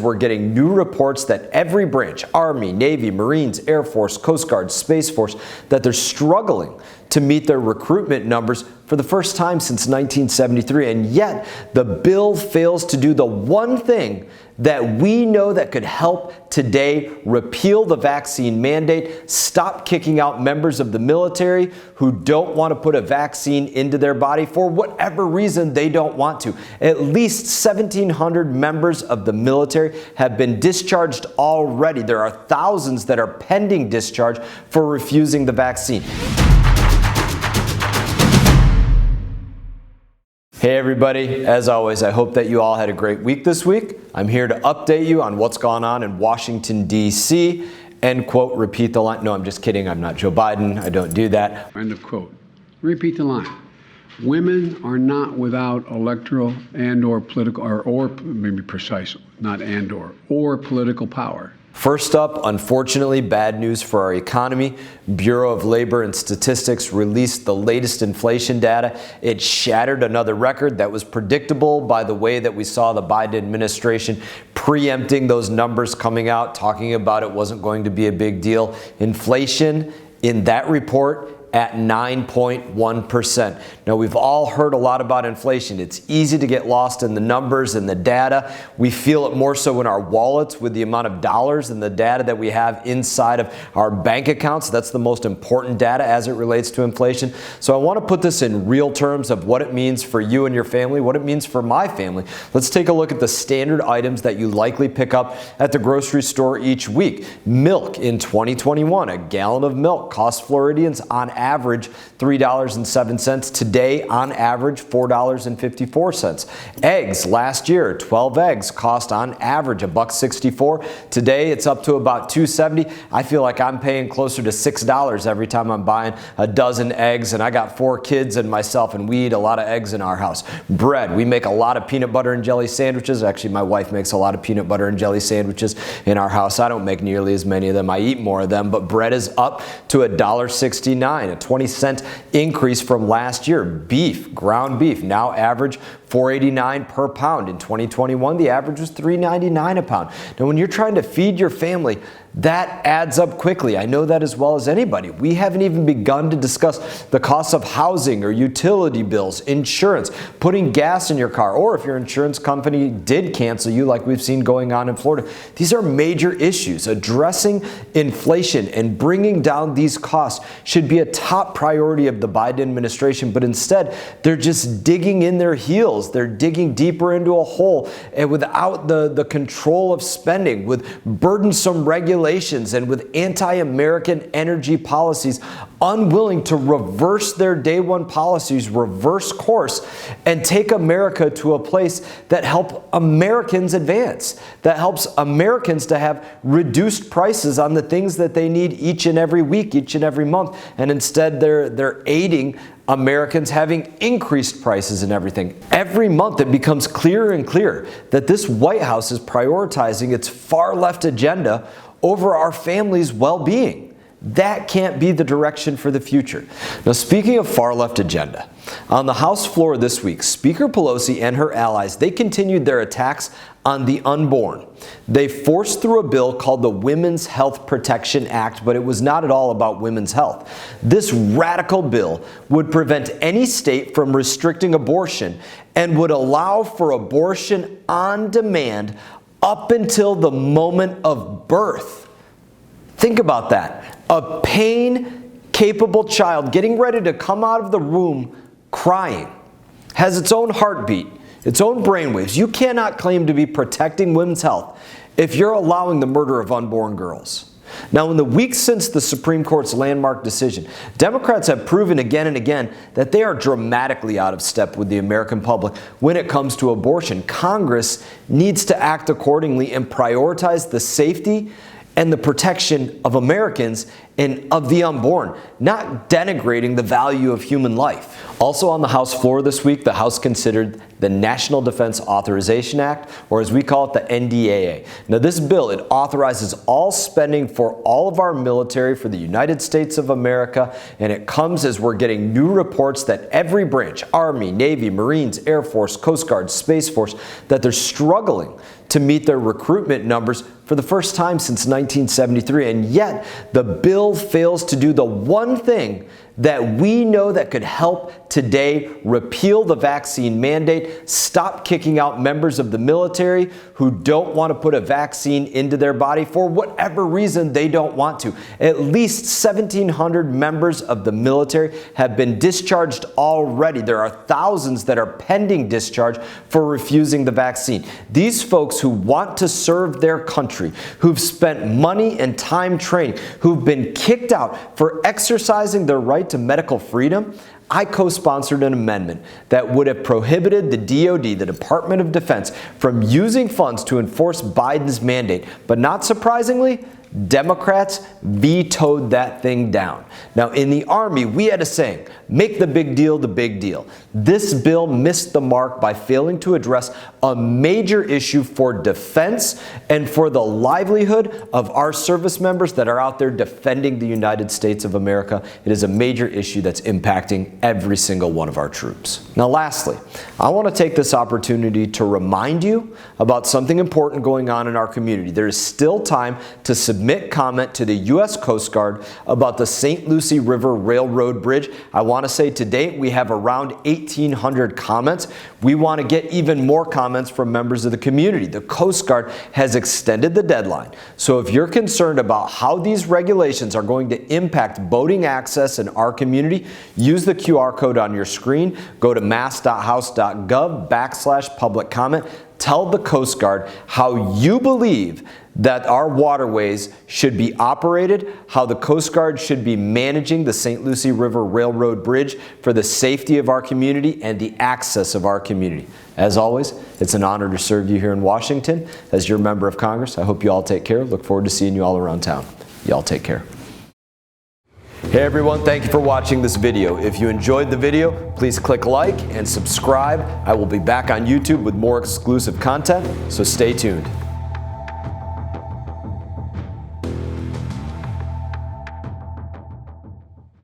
as we're getting new reports that every branch, Army, Navy, Marines, Air Force, Coast Guard, Space Force, that they're struggling to meet their recruitment numbers for the first time since 1973. And yet the bill fails to do the one thing that we know that could help today: repeal the vaccine mandate, stop kicking out members of the military who don't want to put a vaccine into their body for whatever reason they don't want to. At least 1,700 members of the military have been discharged already. There are thousands that are pending discharge for refusing the vaccine. Hey everybody, as always, I hope that you all had a great week this week. I'm here to update you on what's gone on in Washington, D.C. End quote, repeat the line. No, I'm just kidding. I'm not Joe Biden. I don't do that. End of quote. Repeat the line. Women are not without electoral and or political, or maybe precise, not and or political power. First up, unfortunately, bad news for our economy. Bureau of Labor and Statistics released the latest inflation data. It shattered another record that was predictable by the way that we saw the Biden administration preempting those numbers coming out, talking about it wasn't going to be a big deal. Inflation in that report at 9.1%. Now, we've all heard a lot about inflation. It's easy to get lost in the numbers and the data. We feel it more so in our wallets with the amount of dollars and the data that we have inside of our bank accounts. That's the most important data as it relates to inflation. So I want to put this in real terms of what it means for you and your family, what it means for my family. Let's take a look at the standard items that you likely pick up at the grocery store each week. Milk in 2021, a gallon of milk cost Floridians on average $3.07. Today, on average, $4.54. Eggs last year, 12 eggs cost on average $1.64. Today, it's up to about $2.70. I feel like I'm paying closer to $6 every time I'm buying a dozen eggs, and I got 4 kids and myself, and we eat a lot of eggs in our house. Bread, we make a lot of peanut butter and jelly sandwiches. Actually, my wife makes a lot of peanut butter and jelly sandwiches in our house. I don't make nearly as many of them. I eat more of them, but bread is up to $1.69. A 20-cent increase from last year. Beef, ground beef, now average $4.89 per pound. In 2021, the average was $3.99 a pound. Now, when you're trying to feed your family, that adds up quickly. I know that as well as anybody. We haven't even begun to discuss the cost of housing or utility bills, insurance, putting gas in your car, or if your insurance company did cancel you like we've seen going on in Florida. These are major issues. Addressing inflation and bringing down these costs should be a top priority of the Biden administration, but instead they're just digging in their heels. They're digging deeper into a hole, and without the control of spending, with burdensome regulations, and with anti-American energy policies, unwilling to reverse their day one policies, reverse course, and take America to a place that helps Americans advance, that helps Americans to have reduced prices on the things that they need each and every week, each and every month. And instead they're aiding Americans having increased prices and everything. Every month it becomes clearer and clearer that this White House is prioritizing its far left agenda over our family's well-being. That can't be the direction for the future. Now, speaking of far left agenda, on the House floor this week, Speaker Pelosi and her allies, they continued their attacks on the unborn. They forced through a bill called the Women's Health Protection Act, but it was not at all about women's health. This radical bill would prevent any state from restricting abortion and would allow for abortion on demand up until the moment of birth. Think about that. A pain-capable child getting ready to come out of the womb crying has its own heartbeat, its own brainwaves. You cannot claim to be protecting women's health if you're allowing the murder of unborn girls. Now, in the weeks since the Supreme Court's landmark decision, Democrats have proven again and again that they are dramatically out of step with the American public when it comes to abortion. Congress needs to act accordingly and prioritize the safety and the protection of Americans and of the unborn, not denigrating the value of human life. Also on the House floor this week, the House considered the National Defense Authorization Act, or as we call it, the NDAA. Now, this bill, it authorizes all spending for all of our military for the United States of America, and it comes as we're getting new reports that every branch, Army, Navy, Marines, Air Force, Coast Guard, Space Force, that they're struggling to meet their recruitment numbers for the first time since 1973, and yet the bill fails to do the one thing that we know that could help today: repeal the vaccine mandate, stop kicking out members of the military who don't want to put a vaccine into their body for whatever reason they don't want to. At least 1,700 members of the military have been discharged already. There are thousands that are pending discharge for refusing the vaccine. These folks who want to serve their country, who've spent money and time training, who've been kicked out for exercising their right to medical freedom, I co-sponsored an amendment that would have prohibited the DoD, the Department of Defense, from using funds to enforce Biden's mandate. But not surprisingly, Democrats vetoed that thing down. Now, in the Army, we had a saying: make the big deal the big deal. This bill missed the mark by failing to address a major issue for defense and for the livelihood of our service members that are out there defending the United States of America. It is a major issue that's impacting every single one of our troops. Now, lastly, I want to take this opportunity to remind you about something important going on in our community. There is still time to submit comment to the U.S. Coast Guard about the St. Lucie River Railroad Bridge. I want to say to date we have around 1,800 comments. We want to get even more comments from members of the community. The Coast Guard has extended the deadline. So if you're concerned about how these regulations are going to impact boating access in our community, use the QR code on your screen. Go to mass.house.gov/public comment. Tell the Coast Guard how you believe that our waterways should be operated, how the Coast Guard should be managing the St. Lucie River Railroad Bridge for the safety of our community and the access of our community. As always, it's an honor to serve you here in Washington as your member of Congress. I hope you all take care. Look forward to seeing you all around town. Y'all take care. Hey everyone, thank you for watching this video. If you enjoyed the video, please click like and subscribe. I will be back on YouTube with more exclusive content, so stay tuned.